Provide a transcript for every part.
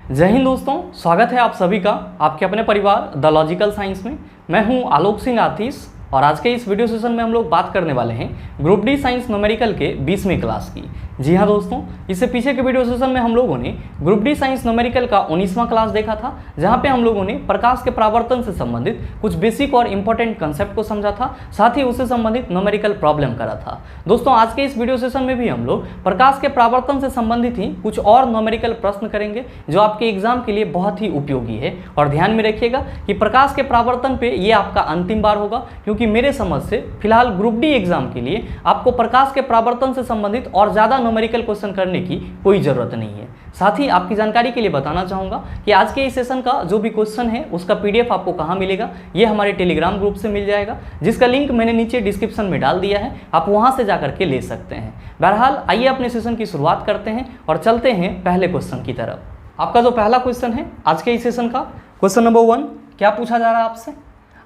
जय हिंद दोस्तों, स्वागत है आप सभी का आपके अपने परिवार द लॉजिकल साइंस में। मैं हूं आलोक सिंह आतिश और आज के इस वीडियो सेशन में हम लोग बात करने वाले हैं ग्रुप डी साइंस न्यूमेरिकल के 20वीं क्लास की। जी हाँ दोस्तों, इससे पीछे के वीडियो सेशन में हम लोगों ने ग्रुप डी साइंस न्यूमेरिकल का 19वां क्लास देखा था, जहाँ पे हम लोगों ने प्रकाश के परावर्तन से संबंधित कुछ बेसिक और इंपॉर्टेंट कंसेप्ट को समझा था, साथ ही उससे संबंधित न्यूमेरिकल प्रॉब्लम करा था। दोस्तों आज के इस वीडियो सेशन में भी हम लोग प्रकाश के परावर्तन से संबंधित ही कुछ और न्यूमेरिकल प्रश्न करेंगे जो आपके एग्जाम के लिए बहुत ही उपयोगी है। और ध्यान में रखिएगा कि प्रकाश के परावर्तन पे ये आपका अंतिम बार होगा, क्योंकि मेरे समझ से फिलहाल ग्रुप डी एग्जाम के लिए आपको प्रकाश के परावर्तन से संबंधित और ज़्यादा न्यूमेरिकल क्वेश्चन करने की कोई ज़रूरत नहीं है। साथ ही आपकी जानकारी के लिए बताना चाहूँगा कि आज के इस सेशन का जो भी क्वेश्चन है उसका PDF आपको कहाँ मिलेगा, ये हमारे टेलीग्राम ग्रुप से मिल जाएगा, जिसका लिंक मैंने नीचे डिस्क्रिप्शन में डाल दिया है, आप वहाँ से जाकर के ले सकते हैं। बहरहाल आइए अपने सेशन की शुरुआत करते हैं और चलते हैं पहले क्वेश्चन की तरफ। आपका जो पहला क्वेश्चन है आज के इस सेशन का, क्वेश्चन नंबर 1, क्या पूछा जा रहा है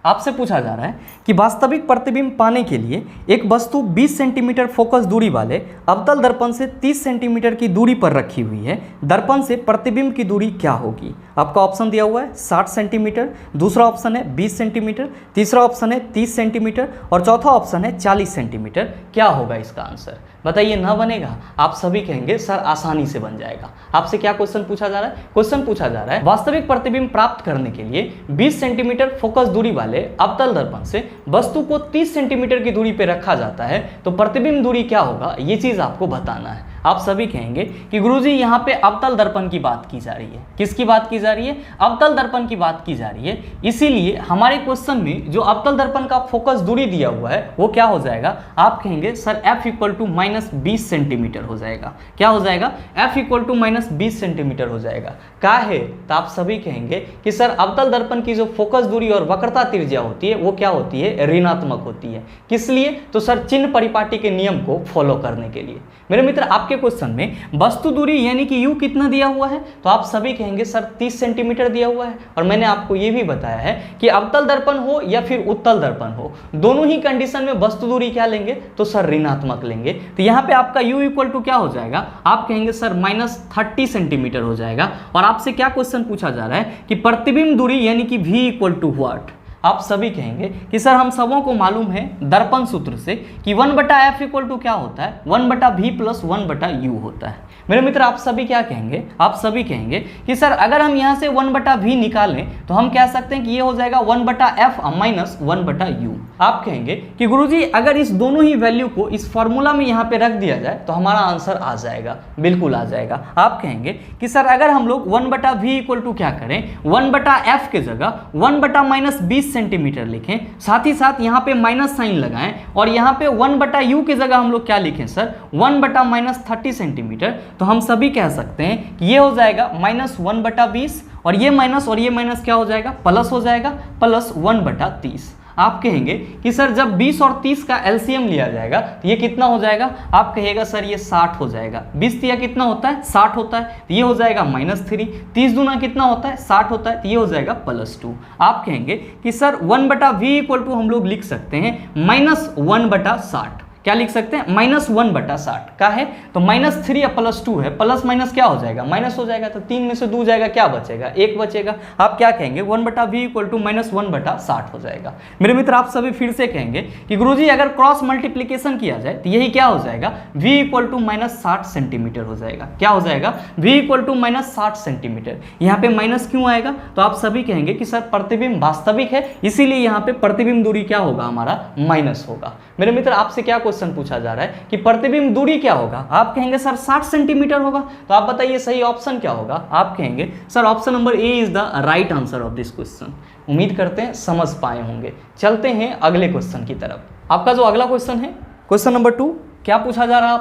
आपसे पूछा जा रहा है कि वास्तविक प्रतिबिंब पाने के लिए एक वस्तु 20 सेंटीमीटर फोकस दूरी वाले अवतल दर्पण से 30 सेंटीमीटर की दूरी पर रखी हुई है। दर्पण से प्रतिबिंब की दूरी क्या होगी? आपका ऑप्शन दिया हुआ है 60 सेंटीमीटर, दूसरा ऑप्शन है 20 सेंटीमीटर, तीसरा ऑप्शन है 30 सेंटीमीटर और चौथा ऑप्शन है 40 सेंटीमीटर। क्या होगा इसका आंसर? बताइए। ना बनेगा? आप सभी कहेंगे सर आसानी से बन जाएगा। आपसे क्या क्वेश्चन पूछा जा रहा है? क्वेश्चन पूछा जा रहा है वास्तविक प्रतिबिंब प्राप्त करने के लिए 20 सेंटीमीटर फोकस दूरी वाले अवतल दर्पण से वस्तु को 30 सेंटीमीटर की दूरी पर रखा जाता है, तो प्रतिबिंब दूरी क्या होगा, ये चीज आपको बताना है। आप सभी कहेंगे कि गुरुजी यहाँ पे अवतल दर्पण की बात की जा रही है। किसकी बात की जा रही है? अवतल दर्पण की बात की जा रही है। इसीलिए हमारे क्वेश्चन में जो अवतल दर्पण का फोकस दूरी दिया हुआ है वो क्या हो जाएगा? आप कहेंगे सर F = -20 सेंटीमीटर हो जाएगा। क्या हो जाएगा? F = -20 सेंटीमीटर हो जाएगा। क्या है? तो आप सभी कहेंगे कि सर अवतल दर्पण की जो फोकस दूरी और वक्रता त्रिज्या होती है वो क्या होती है? ऋणात्मक होती है। किस लिए? तो सर चिन्ह परिपाटी के नियम को फॉलो करने के लिए। मेरे मित्र आपके क्वेश्चन में वस्तु दूरी यानी कि U कितना दिया हुआ है? तो आप सभी कहेंगे सर 30 सेंटीमीटर दिया हुआ है। और मैंने आपको ये भी बताया है कि अवतल दर्पण हो या फिर उत्तल दर्पण हो, दोनों ही कंडीशन में वस्तु दूरी क्या लेंगे? तो सर ऋणात्मक लेंगे। तो यहाँ पे आपका U = क्या हो जाएगा? आप कहेंगे सर -30 सेंटीमीटर हो जाएगा। और आपसे क्या क्वेश्चन पूछा जा रहा है कि प्रतिबिंब दूरी यानी कि V = व्हाट? आप सभी कहेंगे कि सर हम सबों को मालूम है दर्पण सूत्र से कि 1/f = क्या होता है? 1/v + 1/u होता है। मेरे मित्र आप सभी क्या कहेंगे? आप सभी कहेंगे कि सर अगर हम यहाँ से 1/v निकालें तो हम कह सकते हैं कि ये हो जाएगा 1/f - 1/u। आप कहेंगे कि गुरुजी अगर इस दोनों ही वैल्यू को इस फॉर्मूला में यहाँ पे रख दिया जाए तो हमारा आंसर आ जाएगा। बिल्कुल आ जाएगा। आप कहेंगे कि सर अगर हम लोग 1/v = क्या करें, 1/f के जगह 1/-20 सेंटीमीटर लिखें, साथ ही साथ यहाँ पे माइनस साइन लगाएं और यहाँ पे 1/u की जगह हम लोग क्या लिखें सर? 1/-30 सेंटीमीटर। तो हम सभी कह सकते हैं कि ये हो जाएगा -1/20 और ये माइनस क्या हो जाएगा? प्लस हो जाएगा, +1/30। आप कहेंगे कि सर जब 20 और 30 का LCM लिया जाएगा तो ये कितना हो जाएगा? आप कहिएगा सर ये 60 हो जाएगा। 20 तिया कितना होता है? 60 होता है। तो ये हो जाएगा -3। 30 दूना कितना होता है? 60 होता है। तो ये हो जाएगा +2। आप कहेंगे कि सर 1/v = हम लोग लिख सकते हैं -1/60। क्या लिख सकते हैं? -1/60 का है तो -3 या +2 है, प्लस माइनस क्या हो जाएगा? माइनस हो जाएगा। तो 3 में से 2 जाएगा, क्या बचेगा? 1 बचेगा। आप क्या कहेंगे? 1/v = -1/60 हो जाएगा। मेरे मित्र आप सभी फिर से कहेंगे कि गुरुजी अगर क्रॉस मल्टीप्लीकेशन किया जाए तो यही क्या हो जाएगा? v = -60 सेंटीमीटर हो जाएगा। क्या हो जाएगा? v = -60 centimetre. यहाँ पे माइनस क्यों आएगा? तो आप सभी कहेंगे कि सर प्रतिबिंब वास्तविक है, इसीलिए यहाँ पे प्रतिबिंब दूरी क्या होगा? हमारा माइनस होगा। मेरे मित्र आपसे क्या क्वेश्चन पूछा जा रहा है कि प्रतिबिंब दूरी क्या होगा? आप कहेंगे सर 60 सेंटीमीटर होगा। तो आप बताइए सही ऑप्शन क्या होगा? आप कहेंगे sir option number A is the right answer of this question. उम्मीद करते हैं समझ पाए होंगे। चलते हैं अगले क्वेश्चन की तरफ। आपका जो अगला क्वेश्चन है, क्वेश्चन नंबर 2, क्या पूछा जा रहा है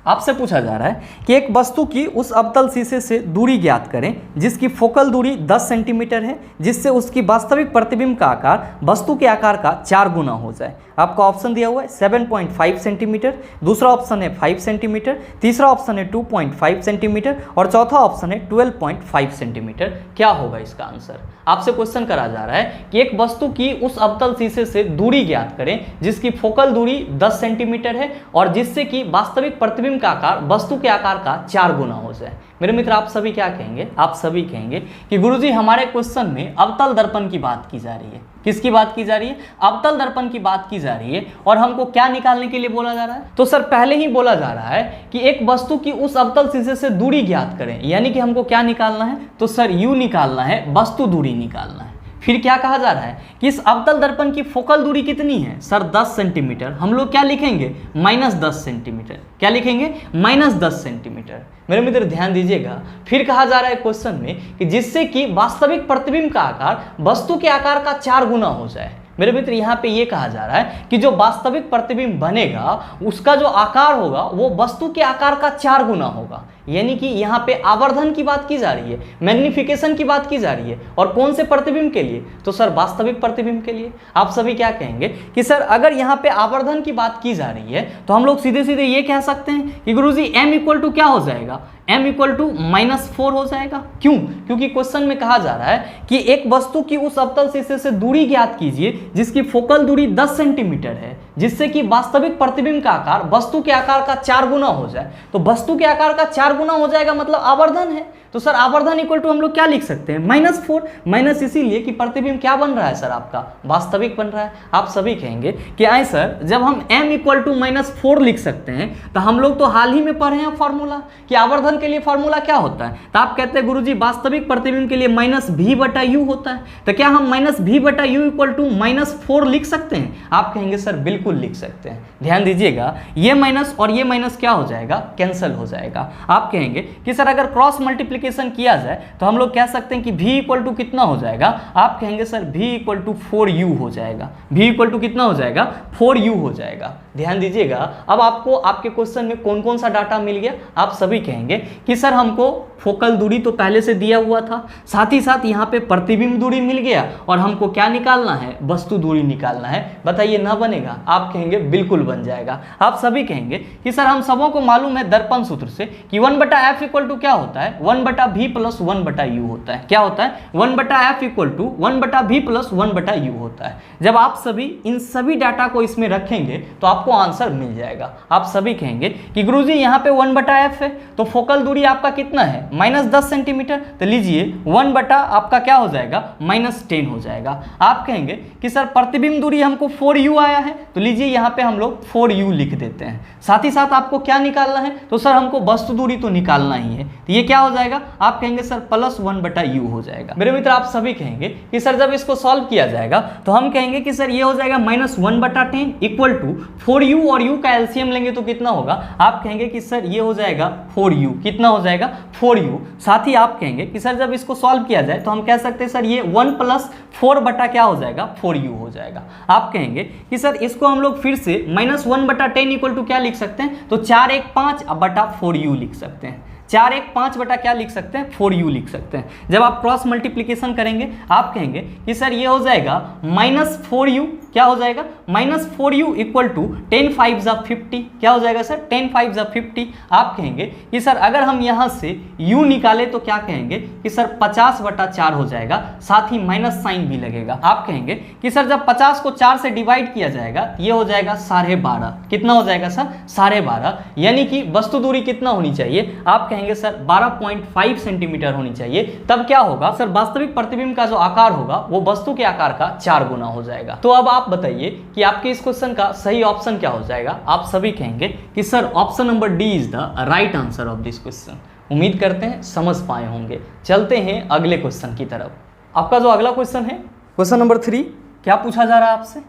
आपसे पूछा जा रहा है कि एक वस्तु की उस अवतल शीशे से दूरी ज्ञात करें जिसकी फोकल दूरी 10 सेंटीमीटर है, जिससे उसकी वास्तविक प्रतिबिंब का आकार वस्तु के आकार का 4 गुना हो जाए। आपका ऑप्शन दिया हुआ है 7.5 सेंटीमीटर, दूसरा ऑप्शन है 5 सेंटीमीटर, तीसरा ऑप्शन है 2.5 सेंटीमीटर और चौथा ऑप्शन है 12.5 सेंटीमीटर। क्या होगा इसका आंसर? आपसे क्वेश्चन करा जा रहा है कि एक वस्तु की उस अवतल शीशे से दूरी ज्ञात करें जिसकी फोकल दूरी 10 सेंटीमीटर है और जिससे कि वास्तविक प्रतिबिंब प्रतिबिंब का आकार वस्तु के आकार का 4 गुना हो जाए। मेरे मित्र आप सभी क्या कहेंगे? आप सभी कहेंगे कि गुरुजी हमारे क्वेश्चन में अवतल दर्पण की बात की जा रही है। किसकी बात की जा रही है? अवतल दर्पण की बात की जा रही है। और हमको क्या निकालने के लिए बोला जा रहा है? तो सर पहले ही बोला जा रहा है कि एक वस्तु की उस अवतल शीर्ष से दूरी ज्ञात करें, यानी कि हमको क्या निकालना है? तो सर u निकालना है, वस्तु दूरी निकालना है। फिर क्या कहा जा रहा है कि इस अवतल दर्पण की फोकल दूरी कितनी है? Sir 10 centimetre. हम लोग क्या लिखेंगे? -10 सेंटीमीटर। क्या लिखेंगे? -10 सेंटीमीटर। मेरे मित्र ध्यान दीजिएगा, फिर कहा जा रहा है क्वेश्चन में कि जिससे कि वास्तविक प्रतिबिंब का आकार वस्तु के आकार का 4 गुना हो जाए। मेरे मित्र यहाँ पे ये कहा जा रहा है कि जो वास्तविक प्रतिबिंब बनेगा उसका जो आकार होगा वो वस्तु के आकार का 4 गुना होगा। यानी कि यहाँ पे आवर्धन की बात की जा रही है, मैग्निफिकेशन की बात की जा रही है। और कौन से प्रतिबिंब के लिए? तो सर वास्तविक प्रतिबिंब के लिए। आप सभी क्या कहेंगे कि सर अगर यहाँ पे आवर्धन की बात की जा रही है तो हम लोग सीधे सीधे ये कह सकते हैं कि गुरुजी m इक्वल टू क्या हो जाएगा? m इक्वल टू -4 हो जाएगा। क्यों? क्योंकि क्वेश्चन में कहा जा रहा है कि एक वस्तु की उस अवतल शीर्ष से दूरी ज्ञात कीजिए जिसकी फोकल दूरी 10 सेंटीमीटर है, जिससे कि वास्तविक प्रतिबिंब का आकार वस्तु के आकार का 4 गुना हो जाए। तो वस्तु के आकार का 4 गुना हो जाएगा मतलब आवर्धन है। तो सर आवर्धन इक्वल टू हम लोग क्या लिख सकते हैं? -4। माइनस इसीलिए कि प्रतिबिंब क्या बन रहा है सर? आपका वास्तविक बन रहा है। आप सभी कहेंगे कि आए सर जब हम m इक्वल टू -4 लिख सकते हैं तो हम लोग तो हाल ही में पढ़े हैं फॉर्मूला कि आवर्धन के लिए फॉर्मूला क्या होता है। तो आप कहते हैं गुरुजी वास्तविक प्रतिबिंब के लिए -v/u होता है। तो क्या हम -v/u इक्वल टू -4 लिख सकते हैं? आप कहेंगे सर बिल्कुल लिख सकते हैं। ध्यान दीजिएगा, ये माइनस और ये माइनस क्या हो जाएगा? कैंसिल हो जाएगा। आप कहेंगे कि सर अगर क्रॉस मल्टीप्लिकेशन किया जाए तो हम लोग कह सकते हैं कि v इक्वल टू कितना हो जाएगा? आप कहेंगे sir v equal to 4u हो जाएगा। v इक्वल टू कितना हो जाएगा? 4u हो जाएगा। ध्यान दीजिएगा, अब आपको आपके क्वेश्चन में कौन कौन सा डाटा मिल गया? आप सभी कहेंगे कि सर हमको फोकल दूरी तो पहले से दिया हुआ था, साथ ही साथ यहाँ पे प्रतिबिंब दूरी मिल गया और हमको क्या निकालना है? वस्तु दूरी निकालना है। बताइए ना बनेगा? आप कहेंगे बिल्कुल बन जाएगा। आप सभी कहेंगे कि सर हम सबों को मालूम है दर्पण सूत्र से कि 1/f इक्वल टू क्या होता है? 1/v प्लस 1/u होता है। क्या होता है? 1/f equal to 1/v plus 1/u होता है। जब आप सभी इन सभी डाटा को इसमें रखेंगे तो आपको आंसर मिल जाएगा। आप सभी कहेंगे कि गुरुजी यहाँ पे 1/f है तो फोकल दूरी आपका कितना है? -10 सेंटीमीटर। तो लीजिए 1/ आपका क्या हो जाएगा? -10 हो जाएगा। आप कहेंगे कि सर प्रतिबिंब दूरी हमको 4u आया है, तो लीजिए यहाँ पे हम लोग 4u लिख देते हैं। साथ ही साथ आपको क्या निकालना है? तो सर हमको वस्तु दूरी तो निकालना ही है, तो ये क्या हो जाएगा? आप कहेंगे सर +1/u हो जाएगा। मेरे मित्र आप सभी कहेंगे कि सर जब इसको सॉल्व किया जाएगा तो हम कहेंगे कि सर ये हो जाएगा -1/10 इक्वल टू 4u और u का एलसीएम लेंगे तो कितना होगा? आप कहेंगे कि सर ये हो जाएगा 4u। कितना हो जाएगा? 4u। साथ ही आप कहेंगे कि सर जब इसको सॉल्व किया जाए तो हम कह सकते हैं सर ये 1 + 4 क्या हो जाएगा? 4u हो जाएगा। आप कहेंगे कि सर इसको हम लोग फिर से -1/10 इक्वल टू क्या लिख सकते हैं? तो 415/4u लिख सकते हैं। 415 क्या लिख सकते हैं? 4u लिख सकते हैं। जब आप क्रॉस मल्टीप्लिकेशन करेंगे आप कहेंगे कि सर ये हो जाएगा -4u। क्या हो जाएगा? -4u equal to 10 5 = 50। क्या हो जाएगा सर? 10 5 = 50। आप कहेंगे कि सर अगर हम यहाँ से u निकाले तो क्या कहेंगे कि सर 50/4 हो जाएगा, साथ ही माइनस साइन भी लगेगा। आप कहेंगे कि सर जब 50 को 4 से डिवाइड किया जाएगा ये हो जाएगा 12.5। कितना हो जाएगा सर? 12.5। यानी कि वस्तु दूरी कितना होनी चाहिए? आप कहेंगे सर 12.5 सेंटीमीटर होनी चाहिए। तब क्या होगा सर? वास्तविक प्रतिबिंब का जो आकार होगा वो वस्तु के आकार का 4 गुना हो जाएगा। तो अब आप बताइए कि आपके इस क्वेश्चन का सही ऑप्शन क्या हो जाएगा? आप सभी कहेंगे कि sir option number D is the right answer of this question. उम्मीद करते हैं समझ पाए होंगे। चलते हैं अगले क्वेश्चन की तरफ। आपका जो अगला क्वेश्चन है, क्वेश्चन नंबर 3, क्या पूछा जा रहा है आपसे?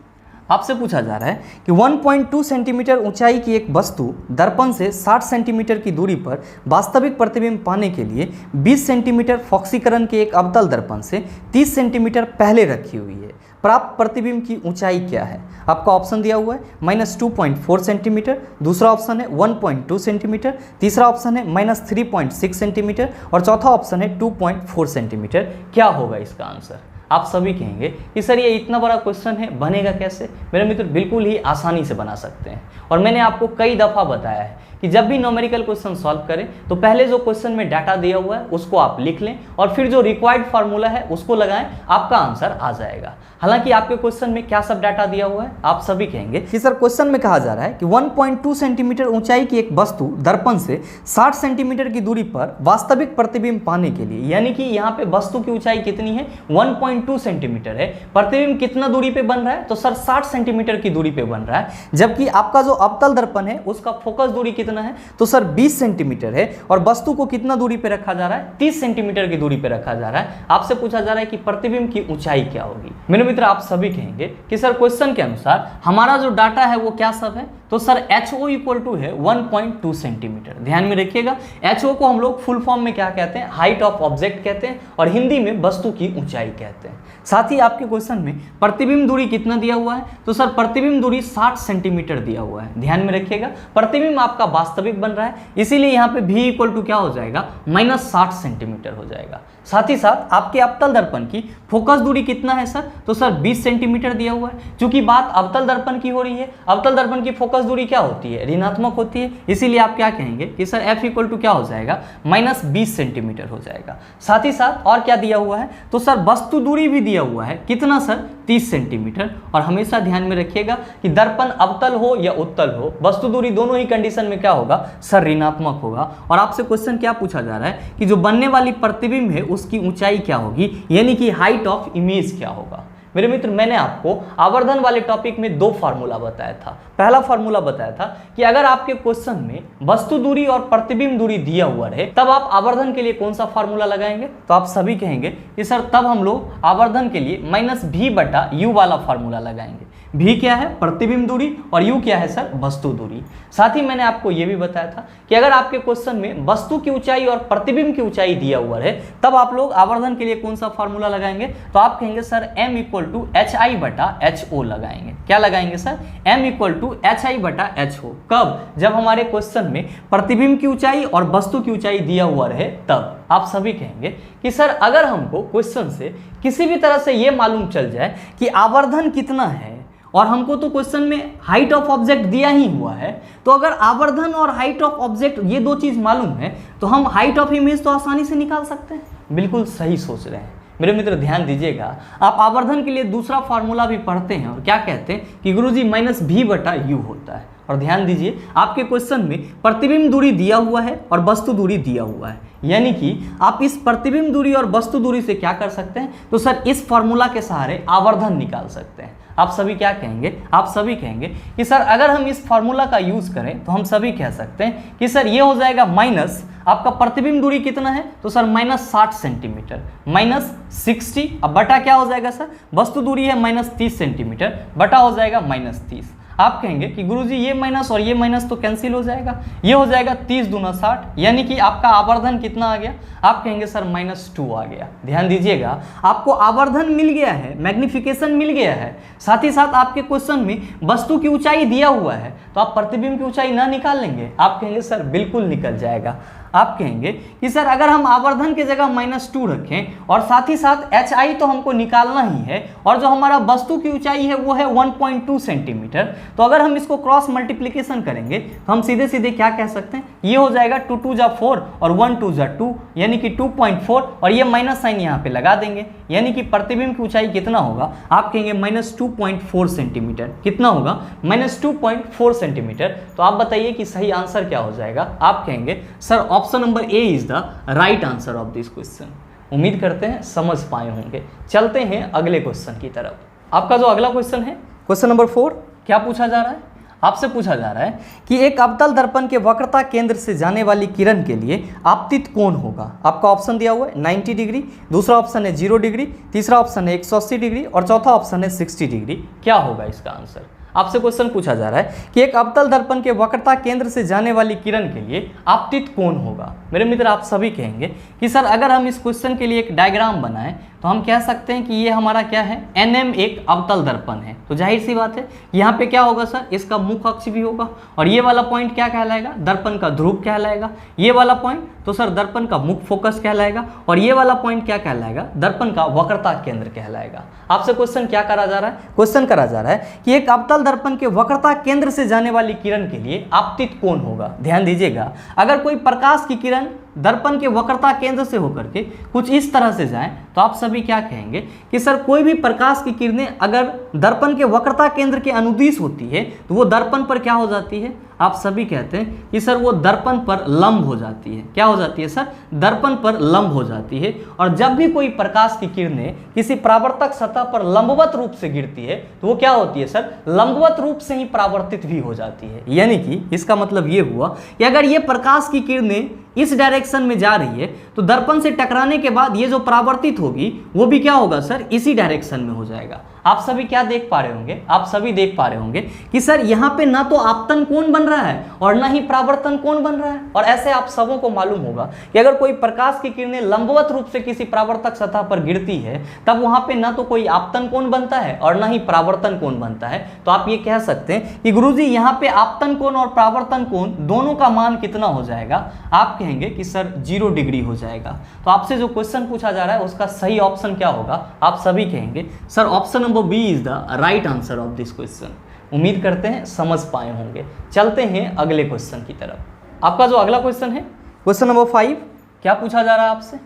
आपसे पूछा जा रहा है कि 1.2 सेंटीमीटर ऊंचाई की एक वस्तु दर्पण से 60 सेंटीमीटर की दूरी पर वास्तविक प्रतिबिंब पाने के लिए 20 सेंटीमीटर फॉक्सीकरण के एक अवतल दर्पण से 30 सेंटीमीटर पहले रखी हुई है। प्राप्त प्रतिबिंब की ऊंचाई क्या है? आपका ऑप्शन दिया हुआ है -2.4 सेंटीमीटर, दूसरा ऑप्शन है 1.2 सेंटीमीटर, तीसरा ऑप्शन है -3.6 सेंटीमीटर और चौथा ऑप्शन है 2.4 सेंटीमीटर। क्या होगा इसका आंसर? आप सभी कहेंगे कि सर ये इतना बड़ा क्वेश्चन है, बनेगा कैसे? मेरे मित्र बिल्कुल ही आसानी से बना सकते हैं। और मैंने आपको कई दफ़ा बताया है कि जब भी न्यूमेरिकल क्वेश्चन सॉल्व करें तो पहले जो क्वेश्चन में डाटा दिया हुआ है उसको आप लिख लें और फिर जो रिक्वायर्ड फार्मूला है उसको लगाएं, आपका आंसर आ जाएगा। हालांकि आपके क्वेश्चन में क्या सब डाटा दिया हुआ है आप सभी कहेंगे कि सर क्वेश्चन में कहा जा रहा है कि 1.2 सेंटीमीटर ऊंचाई की एक वस्तु दर्पण से 60 सेंटीमीटर की दूरी पर वास्तविक प्रतिबिंब पाने के लिए, यानी कि यहाँ पे वस्तु की ऊंचाई कितनी है 1.2 सेंटीमीटर है, प्रतिबिंब कितना दूरी पे बन रहा है तो सर 60 सेंटीमीटर की दूरी पे बन रहा है, जबकि आपका जो अवतल दर्पण है उसका फोकस दूरी कितना है तो सर 20 सेंटीमीटर है और वस्तु को कितना दूरी पे रखा जा रहा है 30 सेंटीमीटर की दूरी पे रखा जा रहा है। आपसे पूछा जा रहा है कि प्रतिबिंब की ऊंचाई क्या होगी। मेरे मित्र आप सभी कहेंगे कि सर क्वेश्चन के अनुसार हमारा जो डाटा है वो क्या सब है तो सर HO इक्वल टू है 1.2 सेंटीमीटर। ध्यान में रखिएगा HO को हम लोग फुल फॉर्म में क्या कहते हैं, हाइट ऑफ ऑब्जेक्ट कहते हैं और हिंदी में वस्तु की ऊंचाई कहते हैं। साथ ही आपके क्वेश्चन में प्रतिबिंब दूरी कितना दिया हुआ है तो सर प्रतिबिंब दूरी 60 सेंटीमीटर दिया हुआ है। ध्यान में रखिएगा प्रतिबिंब आपका वास्तविक बन रहा है, इसीलिए यहाँ पे V इक्वल टू क्या हो जाएगा -60 सेंटीमीटर हो जाएगा। साथ ही साथ आपके अवतल दर्पण की फोकस दूरी कितना है सर तो सर 20 सेंटीमीटर दिया हुआ है। चूंकि बात अवतल दर्पण की हो रही है, अवतल दर्पण की फोकस दूरी क्या होती है, ऋणात्मक होती है, इसीलिए आप क्या कहेंगे कि सर F इक्वल टू क्या हो जाएगा -20 सेंटीमीटर हो जाएगा। साथ ही साथ और क्या दिया हुआ है तो सर वस्तु दूरी भी दिया हुआ है, कितना सर 30 सेंटीमीटर। और हमेशा ध्यान में रखिएगा कि दर्पण अवतल हो या उत्तल हो, वस्तु दूरी दोनों ही कंडीशन में क्या होगा सर ऋणात्मक होगा। और आपसे क्वेश्चन क्या पूछा जा रहा है कि जो बनने वाली प्रतिबिंब है उसकी ऊंचाई क्या होगी, यानी कि हाइट ऑफ इमेज क्या होगा। मेरे मित्र मैंने आपको आवर्धन वाले टॉपिक में 2 फार्मूला बताया था। पहला फार्मूला बताया था कि अगर आपके क्वेश्चन में वस्तु दूरी और प्रतिबिंब दूरी दिया हुआ रहे तब आप आवर्धन के लिए कौन सा फार्मूला लगाएंगे, तो आप सभी कहेंगे कि सर तब हम लोग आवर्धन के लिए -V/U वाला फार्मूला लगाएंगे। V क्या है प्रतिबिंब दूरी और U क्या है सर वस्तु दूरी। साथ ही मैंने आपको यह भी बताया था कि अगर आपके क्वेश्चन में वस्तु की ऊंचाई और प्रतिबिंब की ऊंचाई दिया हुआ है तब आप लोग आवर्धन के लिए कौन सा फार्मूला लगाएंगे, तो आप कहेंगे sir M equal to HI/HO लगाएंगे। क्या लगाएंगे sir M equal to HI/HO। कब, जब हमारे क्वेश्चन में प्रतिबिंब की ऊंचाई और वस्तु की ऊंचाई दिया हुआ रहे तब। आप सभी कहेंगे कि सर अगर हमको क्वेश्चन से किसी भी तरह से यह मालूम चल जाए कि आवर्धन कितना है और हमको तो क्वेश्चन में हाइट ऑफ ऑब्जेक्ट दिया ही हुआ है, तो अगर आवर्धन और हाइट ऑफ ऑब्जेक्ट ये 2 चीज मालूम है तो हम हाइट ऑफ इमेज तो आसानी से निकाल सकते हैं। बिल्कुल सही सोच रहे हैं मेरे मित्र, ध्यान दीजिएगा। आप आवर्धन के लिए दूसरा फार्मूला भी पढ़ते हैं और क्या कहते हैं कि गुरुजी -V/U होता है। और ध्यान दीजिए आपके क्वेश्चन में प्रतिबिंब दूरी दिया हुआ है और वस्तु दूरी दिया हुआ है, यानी कि आप इस प्रतिबिंब दूरी और वस्तु दूरी से क्या कर सकते हैं तो सर इस फार्मूला के सहारे आवर्धन निकाल सकते हैं। आप सभी क्या कहेंगे, आप सभी कहेंगे कि सर अगर हम इस फार्मूला का यूज करें तो हम सभी कह सकते हैं कि सर ये हो जाएगा माइनस आपका प्रतिबिंब दूरी कितना है तो सर -60 सेंटीमीटर -60 अब बटा क्या हो जाएगा सर वस्तु दूरी है -30 सेंटीमीटर बटा हो जाएगा -30। आप कहेंगे कि गुरुजी ये माइनस और ये माइनस तो कैंसिल हो जाएगा, ये हो जाएगा 30 दूना 60, यानी कि आपका आवर्धन कितना आ गया, आप कहेंगे सर -2 आ गया। ध्यान दीजिएगा आपको आवर्धन मिल गया है, मैग्निफिकेशन मिल गया है, साथ ही साथ आपके क्वेश्चन में वस्तु की ऊंचाई दिया हुआ है, तो आप प्रतिबिंब की ऊंचाई ना निकाल लेंगे, आप कहेंगे सर बिल्कुल निकल जाएगा। आप कहेंगे कि सर अगर हम आवर्धन की जगह -2 रखें और साथ ही साथ HI तो हमको निकालना ही है और जो हमारा वस्तु की ऊंचाई है वो है 1.2 सेंटीमीटर, तो अगर हम इसको क्रॉस मल्टीप्लिकेशन करेंगे तो हम सीधे सीधे क्या कह सकते हैं, ये हो जाएगा 2 2 जा 4 और 1 2 जा 2, यानी कि 2.4 और ये माइनस साइन यहाँ पे लगा देंगे, यानी कि प्रतिबिंब की ऊंचाई कितना होगा, आप कहेंगे -2.4 सेंटीमीटर। कितना होगा -2.4 सेंटीमीटर। तो आप बताइए कि सही आंसर क्या हो जाएगा, आप कहेंगे sir option number A is the right answer of this question. उम्मीद करते हैं समझ पाए होंगे। चलते हैं अगले क्वेश्चन की तरफ। आपका जो अगला क्वेश्चन है क्वेश्चन नंबर 4, क्या पूछा जा रहा है, आपसे पूछा जा रहा है कि एक अवतल दर्पण के वक्रता केंद्र से जाने वाली किरण के लिए आपतित कोण होगा। आपका ऑप्शन दिया हुआ है 90 डिग्री, दूसरा ऑप्शन है 0 डिग्री, तीसरा ऑप्शन है 180 डिग्री और चौथा ऑप्शन है 60 डिग्री। क्या होगा इसका आंसर। आपसे क्वेश्चन पूछा जा रहा है कि एक अवतल दर्पण के वक्रता केंद्र से जाने वाली किरण के लिए आपतित कोण होगा। मेरे मित्र आप सभी कहेंगे कि सर अगर हम इस क्वेश्चन के लिए एक डायग्राम बनाएं तो हम कह सकते हैं कि ये हमारा क्या है, NM एक अवतल दर्पण है। तो जाहिर सी बात है यहाँ पे क्या होगा सर, इसका मुख्य अक्ष भी होगा और ये वाला पॉइंट क्या कहलाएगा, दर्पण का ध्रुव कहलाएगा। ये वाला पॉइंट तो सर दर्पण का मुख्य फोकस कहलाएगा और ये वाला पॉइंट क्या कहलाएगा, दर्पण का वक्रता केंद्र कहलाएगा। आपसे क्वेश्चन क्या करा जा रहा है, क्वेश्चन करा जा रहा है कि एक अवतल दर्पण के वक्रता केंद्र से जाने वाली किरण के लिए आपतित कोण होगा। ध्यान दीजिएगा, अगर कोई प्रकाश की किरण दर्पण के वक्रता केंद्र से होकर के कुछ इस तरह से जाएं तो आप सभी क्या कहेंगे कि सर कोई भी प्रकाश की किरणें अगर दर्पण के वक्रता केंद्र के अनुदिश होती है तो वो दर्पण पर क्या हो जाती है, आप सभी कहते हैं कि सर वो दर्पण पर लंब हो जाती है। क्या हो जाती है सर, दर्पण पर लंब हो जाती है। और जब भी कोई प्रकाश की किरणें किसी परावर्तक सतह पर लंबवत रूप से गिरती है तो वो क्या होती है सर, लंबवत रूप से ही परावर्तित भी हो जाती है। यानी कि इसका मतलब ये हुआ कि अगर ये प्रकाश की किरणें इस डायरेक्शन में जा रही है तो दर्पण से टकराने के बाद ये जो परावर्तित होगी वो भी क्या होगा सर, इसी डायरेक्शन में हो जाएगा। आप सभी क्या देख पा रहे होंगे, आप सभी देख पा रहे होंगे कि सर यहाँ पे ना तो आपतन कोण बन रहा है और ना ही परावर्तन कोण बन रहा है। और ऐसे आप सबों को मालूम होगा कि अगर कोई प्रकाश की किरणें लंबवत रूप से किसी परावर्तक सतह पर गिरती है तब वहां पे ना तो कोई आपतन कोण बनता है और ना ही परावर्तन कोण बनता है। तो आप ये कह सकते हैं कि गुरुजी यहाँ पे आपतन कोण और परावर्तन कोण दोनों का मान कितना हो जाएगा, आप कहेंगे कि सर 0 डिग्री हो जाएगा। तो आपसे जो क्वेश्चन पूछा जा रहा है उसका सही ऑप्शन क्या होगा, आप सभी कहेंगे sir option number B is the right answer of this question. उम्मीद करते हैं समझ पाए होंगे। चलते हैं अगले क्वेश्चन की तरफ। आपका जो अगला क्वेश्चन है, क्वेश्चन नंबर 5, क्या पूछा जा रहा है आपसे,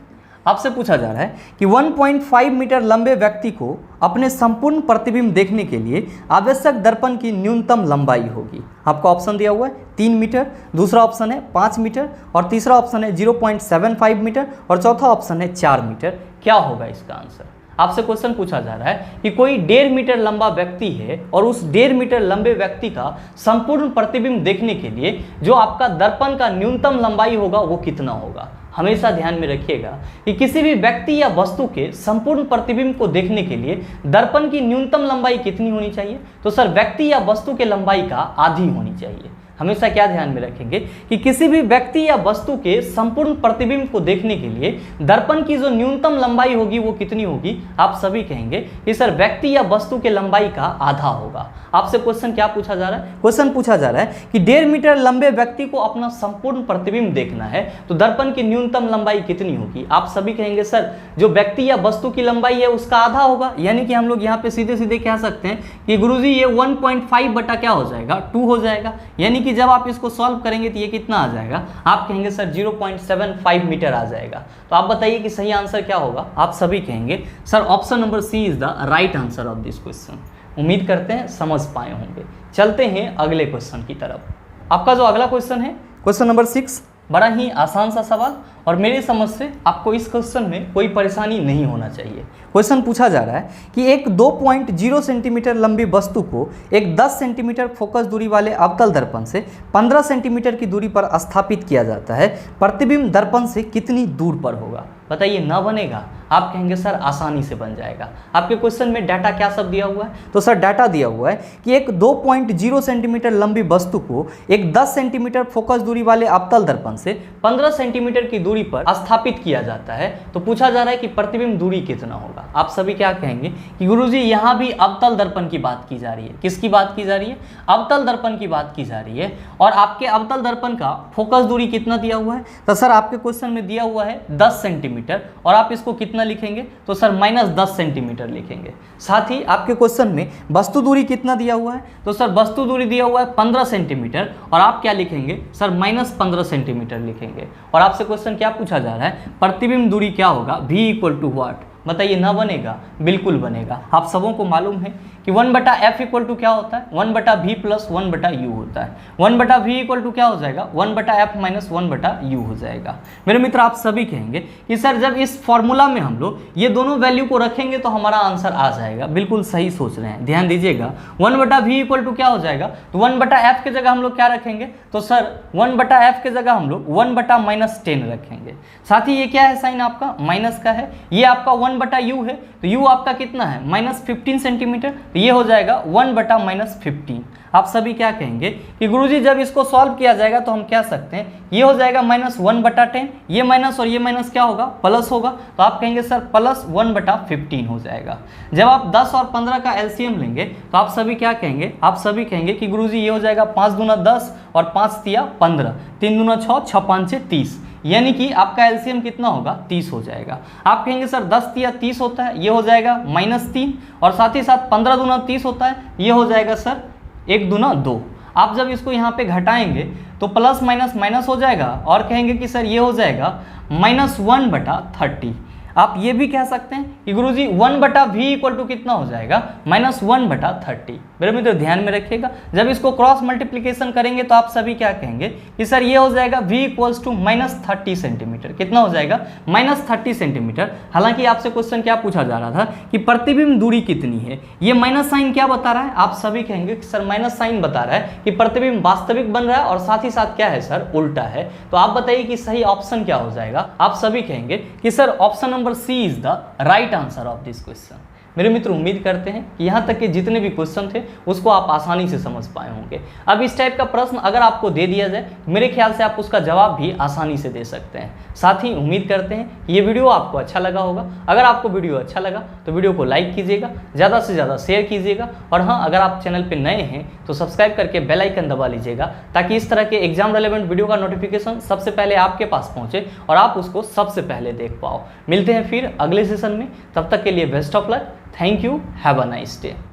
आपसे पूछा जा रहा है कि 1.5 मीटर लंबे व्यक्ति को अपने संपूर्ण प्रतिबिंब देखने के लिए आवश्यक दर्पण की न्यूनतम लंबाई होगी। आपका ऑप्शन दिया हुआ है 3 मीटर, दूसरा ऑप्शन है 5 मीटर और तीसरा ऑप्शन है 0.75 मीटर और चौथा ऑप्शन है 4 मीटर। क्या होगा इसका आंसर। आपसे क्वेश्चन पूछा जा रहा है कि कोई 1.5 मीटर लंबा व्यक्ति है और उस 1.5 मीटर लंबे व्यक्ति का संपूर्ण प्रतिबिंब देखने के लिए जो आपका दर्पण का न्यूनतम लंबाई होगा वो कितना होगा। हमेशा ध्यान में रखिएगा कि किसी भी व्यक्ति या वस्तु के संपूर्ण प्रतिबिंब को देखने के लिए दर्पण की न्यूनतम लंबाई कितनी होनी चाहिए, तो सर व्यक्ति या वस्तु के लंबाई का आधी होनी चाहिए। हमेशा क्या ध्यान में रखेंगे कि किसी भी व्यक्ति या वस्तु के संपूर्ण प्रतिबिंब को देखने के लिए दर्पण की जो न्यूनतम लंबाई होगी वो कितनी होगी, आप सभी कहेंगे कि सर व्यक्ति या वस्तु के लंबाई का आधा होगा। आपसे क्वेश्चन क्या पूछा जा रहा है, क्वेश्चन पूछा जा रहा है कि 1.5 मीटर लंबे व्यक्ति को अपना संपूर्ण प्रतिबिंब देखना है तो दर्पण की न्यूनतम लंबाई कितनी होगी। आप सभी कहेंगे सर जो व्यक्ति या वस्तु की लंबाई है उसका आधा होगा। यानी कि हम लोग यहाँ पे सीधे सीधे कह सकते हैं कि गुरुजी ये 1.5 बटा क्या हो जाएगा, 2 हो जाएगा। यानी कि जब आप इसको सॉल्व करेंगे तो ये कितना आ जाएगा, आप कहेंगे सर 0.75 मीटर आ जाएगा। तो आप बताइए कि सही आंसर क्या होगा। आप सभी कहेंगे sir option number C is the right answer of this question. उम्मीद करते हैं समझ पाए होंगे। चलते हैं अगले क्वेश्चन की तरफ। आपका जो अगला क्वेश्चन है, क्वेश्चन नंबर 6, बड़ा ही आसान सा सवाल और मेरी समझ से आपको इस क्वेश्चन में कोई परेशानी नहीं होना चाहिए। क्वेश्चन पूछा जा रहा है कि एक 2.0 सेंटीमीटर लंबी वस्तु को एक 10 सेंटीमीटर फोकस दूरी वाले अवतल दर्पण से 15 सेंटीमीटर की दूरी पर स्थापित किया जाता है। प्रतिबिंब दर्पण से कितनी दूर पर होगा। बताइए ना बनेगा, आप कहेंगे सर आसानी से बन जाएगा। आपके क्वेश्चन में डाटा क्या सब दिया हुआ है, तो सर डाटा दिया हुआ है कि एक 2.0 सेंटीमीटर लंबी वस्तु को एक 10 सेंटीमीटर फोकस दूरी वाले अवतल दर्पण से 15 सेंटीमीटर की दूरी पर स्थापित किया जाता है। तो पूछा जा रहा है कि प्रतिबिंब दूरी कितना होगा। आप सभी क्या कहेंगे कि गुरुजी यहाँ भी अवतल दर्पण की बात की जा रही है। किसकी बात की जा रही है, अवतल दर्पण की बात की जा रही है। और आपके अवतल दर्पण का फोकस दूरी कितना दिया हुआ है, तो सर आपके क्वेश्चन में दिया हुआ है 10 सेंटीमीटर और आप इसको कितना लिखेंगे, तो सर -10 सेंटीमीटर लिखेंगे। साथ ही आपके क्वेश्चन में वस्तु दूरी कितना दिया हुआ है, तो सर वस्तु दूरी दिया हुआ है 15 सेंटीमीटर और आप क्या लिखेंगे सर -15 सेंटीमीटर लिखेंगे। और आपसे क्वेश्चन क्या पूछा जा रहा है, प्रतिबिंब दूरी क्या होगा, v = व्हाट। बताइए ना बनेगा, बिल्कुल बनेगा। आप सबों को मालूम है कि 1/f = क्या होता है, 1/v + 1/u होता है। 1/v = क्या हो जाएगा, 1/f - 1/u हो जाएगा। मेरे मित्र आप सभी कहेंगे कि सर जब इस फॉर्मूला में हम लोग ये दोनों वैल्यू को रखेंगे तो हमारा आंसर आ जाएगा। बिल्कुल सही सोच रहे हैं, ध्यान दीजिएगा। 1/v = क्या हो जाएगा, तो 1/f के जगह हम लोग क्या रखेंगे, तो सर 1/f के जगह हम लोग 1/-10 रखेंगे। साथ ही ये क्या है, साइन आपका माइनस का है, ये आपका 1/u है, तो u आपका कितना है -15 सेंटीमीटर, तो ये हो जाएगा 1/-15। आप सभी क्या कहेंगे कि गुरुजी जब इसको सॉल्व किया जाएगा तो हम कह सकते हैं ये हो जाएगा -1/10, ये माइनस और ये माइनस क्या होगा, प्लस होगा, तो आप कहेंगे सर +1/15 हो जाएगा। जब आप 10 और 15 का एलसीएम लेंगे तो आप सभी क्या कहेंगे, आप सभी कहेंगे कि गुरुजी ये हो जाएगा 5 दूना 10 और 5 तिया 15, 3 दूना 6, 6 5 30, यानी कि आपका एलसीएम कितना होगा, 30 हो जाएगा। आप कहेंगे सर 10 तिया 30 होता है, ये हो जाएगा -3, और साथ ही साथ 15 दूना 30 होता है, ये हो जाएगा सर 1 दूना 2। आप जब इसको यहाँ पे घटाएंगे तो प्लस माइनस माइनस हो जाएगा और कहेंगे कि सर ये हो जाएगा -1/30। आप ये भी कह सकते हैं कि गुरुजी 1/v = कितना हो जाएगा, -1/30। मेरे मित्र ध्यान में रखिएगा, जब इसको क्रॉस मल्टीप्लिकेशन करेंगे तो आप सभी क्या कहेंगे कि सर ये हो जाएगा v = -30 सेंटीमीटर। कितना हो जाएगा, -30 सेंटीमीटर। हालांकि आपसे क्वेश्चन क्या पूछा जा रहा था कि प्रतिबिंब दूरी कितनी है, ये माइनस साइन क्या बता रहा है, आप सभी कहेंगे कि सर माइनस साइन बता रहा है कि प्रतिबिंब वास्तविक बन रहा है और साथ ही साथ क्या है सर, उल्टा है। तो आप बताइए कि सही ऑप्शन क्या हो जाएगा। आप सभी कहेंगे कि sir option number C is the right answer of this question. मेरे मित्र उम्मीद करते हैं कि यहाँ तक के जितने भी क्वेश्चन थे उसको आप आसानी से समझ पाए होंगे। अब इस टाइप का प्रश्न अगर आपको दे दिया जाए मेरे ख्याल से आप उसका जवाब भी आसानी से दे सकते हैं। साथ ही उम्मीद करते हैं कि ये वीडियो आपको अच्छा लगा होगा। अगर आपको वीडियो अच्छा लगा तो वीडियो को लाइक कीजिएगा, ज़्यादा से ज़्यादा शेयर कीजिएगा, और हाँ, अगर आप चैनल पर नए हैं तो सब्सक्राइब करके बेल आइकन दबा लीजिएगा ताकि इस तरह के एग्जाम रेलेवेंट वीडियो का नोटिफिकेशन सबसे पहले आपके पास पहुँचे और आप उसको सबसे पहले देख पाओ। मिलते हैं फिर अगले सेशन में, तब तक के लिए best of luck. Thank you. Have a nice day.